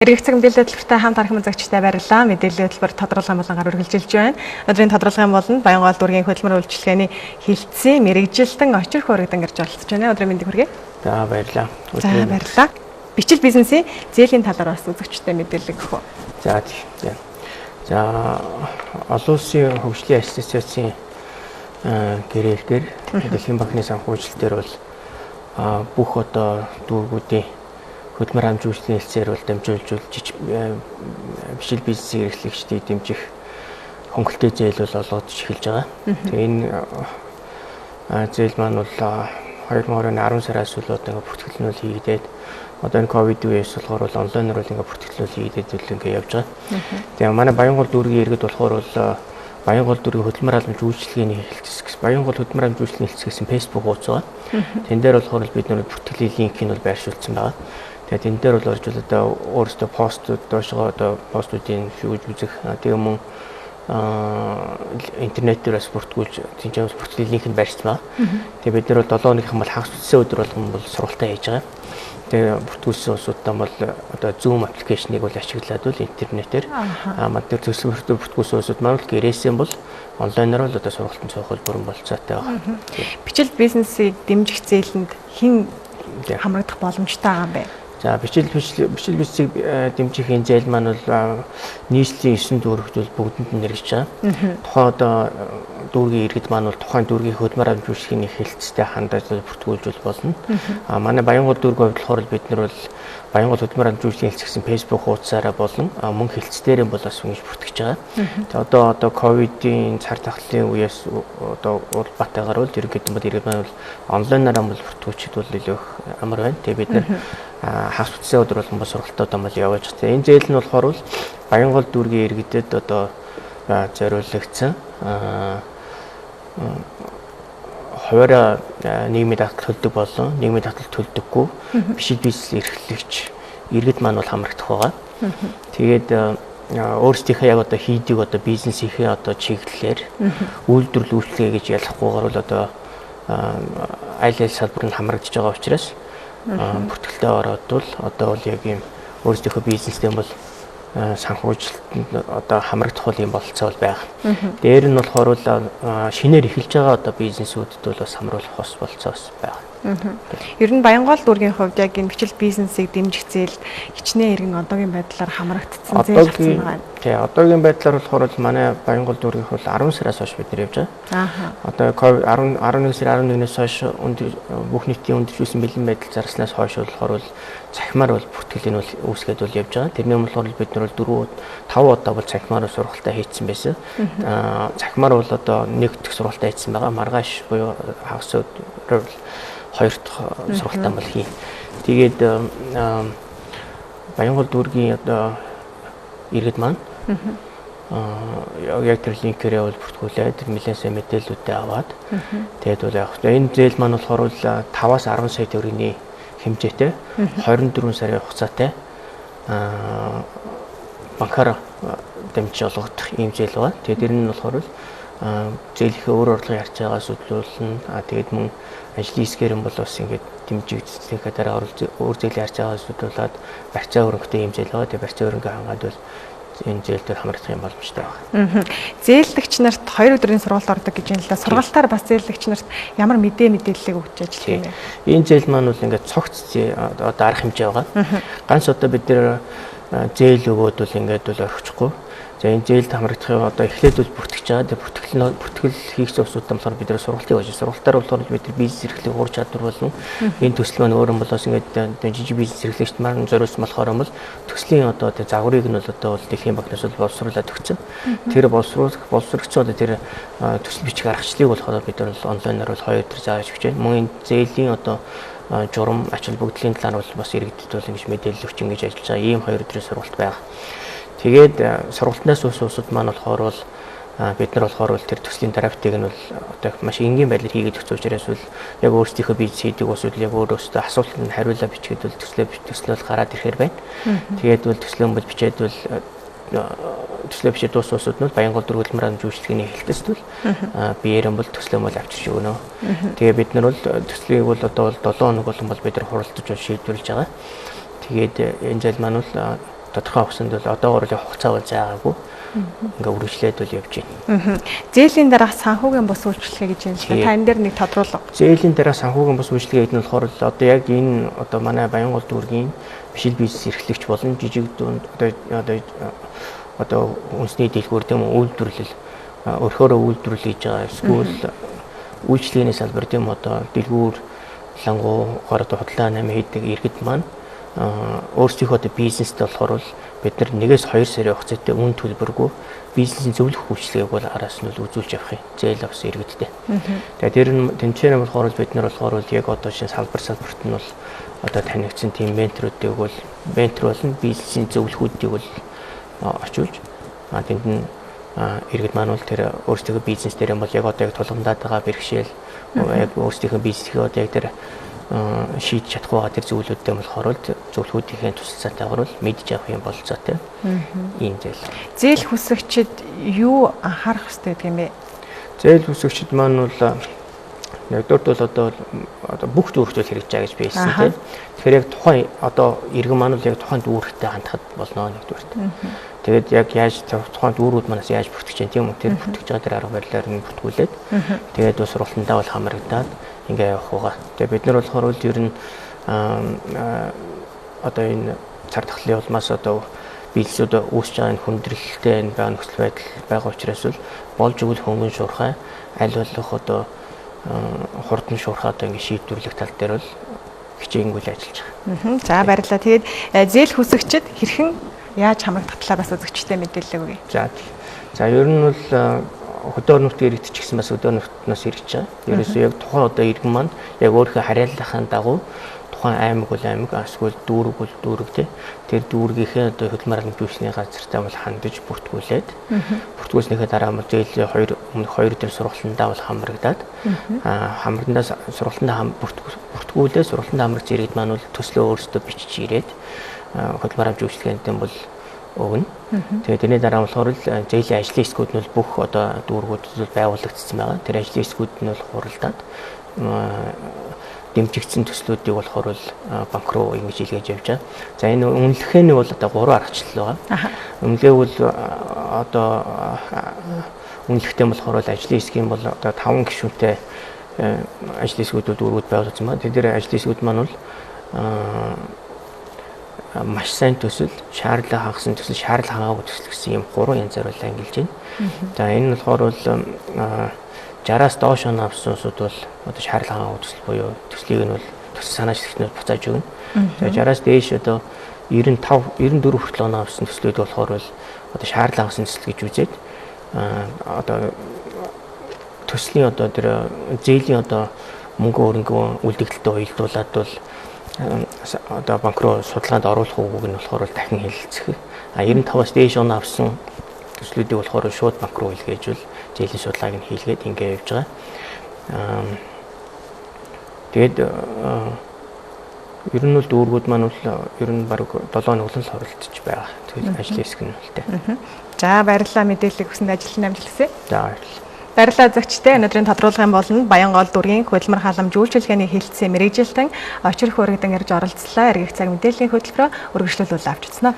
Иргэцэг мэдээлэл хөтөлбөртэй хамт архимын зэгчтэй барилаа. Мэдээлэл хөтөлбөр тодорхойлсон болонгаар үргэлжилж байна. Өдрийн тодорхойлсон болон Баянгол дүүргийн хөтөлмөр үйлчилгээний хилцээ мэрэгжилтэн очир хөөрөгдөн ирж оролцож байна. Өдрийн мэндийг хүргэе. За баярлалаа. За баярлалаа. Бичил бизнесийн зээлийн талаар бас үзэгчтэй мэдээлэл өгөх үү. За тийм. За олон улсын хөгжлийн ассоциацийн гэрээлгээр Дэлхийн банкны санхүүжилтээр бол бүх одоо дүүргүүдийн хөдөлмөр хамжуулалтын хэлцээр бол дамжуулж бичил бизнесийн эрхлэгчдийг дэмжих хөнгөлтэй зээл бол олгож эхэлж байгаа. Тэгээ энэ зээл маань бол 2020 сараас үл одоо ингээ бүртгэлнүүл хийгдээд одоо энэ ковид үеэс болохоор бол онлайнаар бол ингээ бүртгэлнүүл хийгдээд үл ингээ явж байгаа. Тэгээ манай Баянгол дүүргийн иргэд болохоор бол Баянгол дүүргийн хөдөлмөр халамж үйлчилгээний хэлцэс Баянгол хөдөлмөр халамж үйлчилгээний хэлцэс гэсэн фэйсбુક хуудас байгаа. Тэн дээр болохоор бид нөр бүртгэлийн линкийг бол байршуулсан байгаа. Тэгээд энэ дээр бол орж одоо өөрөөсөө постууд доошоо одоо постуудын шүүж үзэх тийм мөн интернетээр бас бүртгүүлж тэнцээс бүртгэлийн линк нь барьсан байна. Тэгээд бид нар бол 7 хоногийнхан бол хагас үтсэн өдөр болгон бол сургалтаа хийж байгаа. Тэгээд бүртгүүлсэн улсуудаа бол одоо Zoom аппликейшнийг бол ашиглаад бол интернетээр мад дээр төсөл бүртгүүлсэн улсууд маань гэрээсээ бол онлайнаар л одоо сургалтын цохол бүрэн болцоотой байгаа. Бичил бизнесийг дэмжих зээлэнд хэн хамрагдах боломжтой байгаа юм бэ? За бичил бизнесийг дэмжих энэ зээл маань бол нийслэлийн 9 дүүрэгт бол бүгдэнд нь нэрвэж байгаа. Тухайн одоо дүүргийн иргэд маань бол тухайн дүүргийн хөдөлмөр хамжуулалтын хэлцтэй хандаж бүртгүүлж болно. Манай Баянгол дүүргийн хувьд болохоор бид нар бол Баянгол хөдөлмөр хамжуулалтын хэлц гэсэн фэйсбુક хуудасаараа болон мөн хэлцдээрээ бол бас ингэж бүртгэж байгаа. Тэгээ одоо ковидын цар тахлын үеэс одоо улбатаагаар бол ерөнхийдөө иргэд маань бол онлайнаар бол бүртгүүлчихэд бол илүү их амар байна. Тэгээ бид нар хагас үтсэн өдөр болгон бас сургалтууд амал явуулж байгаа. Энэ зээл нь болохоор бол Баянгол дүүргийн иргэдэд одоо зориулагдсан хуваарь нийгмийн даатгал төлдөг болон нийгмийн даатгал төлдөггүй бичил бизнес эрхлэгч иргэд маань бол хамрагдах байгаа. Тэгээд өөрсдийнхөө яг одоо хийдэг одоо бизнесийнхээ одоо чиглэлээр үйлдвэрлэл үйлчлэгээ гэж ялахгүйгээр бол одоо аль салбар нь хамрагдж байгаа учраас бүртгэлтэй ороод бол одоо бол яг юм өөрсдийнхөө бизнестэй бол санхүүжилтанд одоо хамрагдах юм болцоо бол байгаа. Дээр нь болохоор шинээр эхэлж байгаа одоо бизнесүүдэд бол бас хамруулах хос болцоо байгаа. Ер нь Баянгол дүүргийн хувьд яг энэ бичил бизнесийг дэмжих зээл хичнээн иргэн одоогийн байдлаар хамрагдсан зээл болсон байна. Тий, одоогийн байдлаар болохоор манай Баянгол дүүргийн хувьд 10 сараас хойш бид нэр явж байгаа. Одоо 11 сарын 11-ээс хойш бүх нийтийн өндөржүүлсэн бэлэн байдал зарснаас хойш болохоор цахимаар бол бүртгэлийн бол үүсгээд бол явж байгаа. Тэрний болохоор бид нар 4-5 удаа бол цахимаар сургалтаа хийцэн байсан. Цахимаар бол одоо нэг дэх сургалтаа хийцэн байгаа. Маргааш буюу хагас өдөр хоёр дахь сургалтаа бол хий. Тэгээд Баянгол дүүргийн одоо иргэд маань яг тэр линкээрээ бол бүртгүүлээд нэлээд сайн мэдээллүүдээ аваад тэгээд бол яг энэ зээл маань болохоор 5-аас 10 сая төгрөгийн хэмжээтэй 24 сарын хугацаатай банкаар дамжиж олгох ийм зээл байна. Тэгээд энэ нь болохоор зээлийнхээ өөр орлогын харьцаагаас хөдөлгөөн тэгээд мөн ажлын хэсгээр нь бол бас ингээд дэмжигдсэнийхээ дараа өөр зээлийн харьцаагаас хөдөлгөөд барьцаа хөрөнгөтэй ийм зээл байгаа. Тэгээд барьцаа хөрөнгө хангаад бол энэ зээл дээр хамрагдах юм боломжтой байна. Зээлэгч нарт 2 өдрийн сургалт ордог гэж юм л да. Сургалтаар бас зээлэгч нарт ямар мэдээллийг өгч ажиллах юм бэ? Энэ зээл маань бол ингээд цогц одоо арга хэмжээ байгаа. Ганц одоо бид нэр зээл өгөөд бол ингээд бол орхичихгүй. За энэ зээлд хамрагдахын одоо эхлээд бол бүртгэж байгаа. Тэгээ бүртгэл хийх зүйлсүүдтэй болохоор бид нэр сургалтыг хийж сургалтаар болохоор бид нар бизнес эрхлэх ур чадвар болон энэ төсөл маань өөрөө болоос ингээд жижиг бизнес эрхлэгчд маань зориулсан болохоор бол төслийн одоо загварыг нь бол одоо Дэлхийн банкнаас бол боловсруулад өгсөн. Тэр боловсруулсан одоо тэр төсөл бичих аргачлалыг болохоор бид нар онлайнаар бол 2 өдөр зааж өгч байна. Мөн энэ зээлийн одоо журам ачаал бүгдлийн талаар бол бас иргэдэд бол ингэж мэдээлэл өгч ингэж ажиллаж байгаа. Ийм 2 өдрийн сургалт байгаа. Тэгээд сургалтнаас улсууд маань болохоор бид нар болохоор тэр төслийн драфтыг нь бол одоо маш энгийн байдлаар хийгээд өгч учраас бол яг өөрсдийнхөө бизнес хийдэг улсууд яг өөрөөсөө асуултанд хариулаа бичгээд бол төслөө гараад ирэхээр байна. Тэгээд бол төслөө бол бичээд бол төслөө бичээд дуусуулсууд нь Баянгол дүүргийн хөдөлмөр хамжуулалтын хэлтэст бол биеэрэн бол төслөө бол авчирч өгнө. Тэгээ бид нар бол төслийг бол одоо 7 хоног болон бол бид нар хуралдаж шийдвэрлэж байгаа. Тэгээд энэ зал маань бол тодорхой хугацаанд бол одоогоор л хугацаа бол заагаагүй ингээ үргэлжлээд бол явж байна. Зээлийн дараах санхүүгийн бус үйлчлэгээ гэж юм л та. Та энэ дээр нэг тодруулга. Зээлийн дараах санхүүгийн бус үйлчлэгээ гэдэг нь болохоор одоо яг энэ одоо манай Баянгол дүүргийн бишил бизнес эрхлэгч болон жижиг дунд одоо үндэсний дэлгүүр тийм үйлдвэрлэл өөрөөрөө үйлдвэрлэж хийж байгаа эсвэл үйлчлэгээний салбар тийм одоо дэлгүүр лангуу город худлаа намын хийдэг иргэд маань өөрсдийнхөө одоо бизнестэй болохоор бид нар 1-2 сарын хугацаатай үн төлбөргүй бизнесийн зөвлөх үйлчлэгийг бол араас нь үзүүлж явах юм. Зээл авсан иргэдтэй. Тэгээд тэр нь тэнцэнэ болохоор бид нар болохоор яг одоо шинэ салбарт нь бол одоо танигдсан тийм менторуудыг бол ментор болон бизнесийн зөвлөхүүдийг бол очуулж тэнд нь иргэд маань бол тэр өөрсдийнхөө бизнес дээр юм бол яг одоо яг тулгамдаад байгаа бэрхшээл яг өөрсдийнхөө бизнесээ одоо яг тэр шийдэж чадахгүй байгаа тэр зөвлөлүүдтэй болохоор зөвлөхүүдийн тусалцаатайгаар бол мэдж авах юм болцоотой. Ийм зээл. Зээл хүсэгчид юу анхаарах хэрэгтэй гэдэг юм бэ? Зээл хүсэгчид маань бол нэгдүгээрт бол одоо бүх дүүрэгчд хэрэгжиж байгаа гэж би хэлсэн тийм. Тэгэхээр яг тухайн одоо иргэн маань бол яг тухайн дүүрэгтэй хандхад болно нэгдүгээрт. Тэгээд яг яаж тухайн дүүрүүд манаас яаж бүртгэж чинь тийм үү тэр бүртгэж байгаа тэр арга барилаар нь бүртгүүлээд тэгээд бас сургалтандаа бол хамрагдаад ингээ явах байгаа. Тэгээд бид нар болохоор л ер нь одоо энэ цар тахлын улмаас одоо бизнесүүд үүсэж байгаа энэ хүндрэлтэй энэ байгаа нөхцөл байдал байгаа учраас бол болж өгөх хөнгөн шуурхай аль болох одоо хурдан шуурхай одоо ингээ шийдвэрлэх тал дээр бол хичээнгүйл ажиллаж байгаа. За баярлалаа. Тэгээд зээл хүсэгчид хэрхэн яаж хамрагдах талаар бас үзэгчтэй мэдээлэл өгье. За ер нь бол хөдөө орнуудын иргэд ч гэсэн бас хөдөө орнуудаас ирж байгаа. Ерөөсөө яг тухайн одоо иргэн маань яг өөрийнхөө харьяаллахын дагуу тухайн аймаг бол аймаг, эсвэл дүүрэг бол дүүрэг тий. Тэр дүүргийнхээ одоо хөдөлмөр халамжуулсны газартай бол хандаж бүртгүүлээд бүртгүүлснийхээ дараа бол зээлийн 2 төр сургалтандаа бол хамрагдаад хамрагдандаа сургалтандаа бүртгүүлээ сургалтандаа хамрагдсан иргэд маань бол төслөө өөрсдөө бичиж ирээд хөдөлмөр халамжуулалттай бол өгнө. Тэгээд тэрний дараа болохоор л зээлийн ажлын хэсгүүд нь бол бүх одоо дүүргүүдэд байгуулагдсан байгаа. Тэр ажлын хэсгүүд нь бол хуралдаад дэмжигдсэн төслүүдийг болохоор бол банк руу ингэж илгээж явж байгаа. За энэ үнэлгээний бол одоо 3 аргачлал байгаа. Үнэлгээ бол одоо үнэлгээтэй болохоор бол ажлын хэсгийн бол одоо 5 гишүүнтэй ажлын хэсгүүд дүүргүүд байгуулагдсан байна. Тэр ажлын хэсгүүд маань бол маш сайн төсөл, шаарлаа хагасан төсөл, шаарлаа хангаагүй төсөл гэсэн ийм 3 янзаар бол ангилж байна. За энэ нь болохоор бол 60-аас доош оноо авсан улсууд бол одоо шаарлаа хангаагүй төсөл буюу төслийг нь бол төсөл санаачлагч нь буцааж өгнө. За 60-аас дээш одоо 95, 94 хүртэл оноо авсан төслүүд болохоор бол одоо шаарлаа хангасан төсөл гэж үзээд одоо төслийн одоо тэр зээлийн одоо мөнгө хөрөнгө үлдэгдэлтэй уялдуулаад бол одоо банк руу судалгаанд оруулах үгүйг нь болохоор дахин хэлэлцэх. 95-аас дээш оноо авсан төслүүдийг болохоор шууд банк руу илгээжүүл зээлийн судалгааг нь хийлгээд ингэ явж байгаа. Тэгээд ер нь бол дүүргүүд маань бол ер нь баг 7 нүглэн л оролцож байгаа. Тэгэл ажлын хэсэг нь үлдээ. За баярлалаа мэдээлэл өгсөнд ажил амжилт хүсье. За баярлалаа. Баярлалаа зөвчтэй өнөөдрийн тодруулгын болон Баянгол дүүргийн хөдөлмөр халамж үйлчилгээний хэлтсийн мэргэжилтэн очир хөөргөдөн ирж оролцлоо. Эргэх цаг мэдээллийн хөтөлбөрөөр үргэлжлүүлэлт авч үзсэн.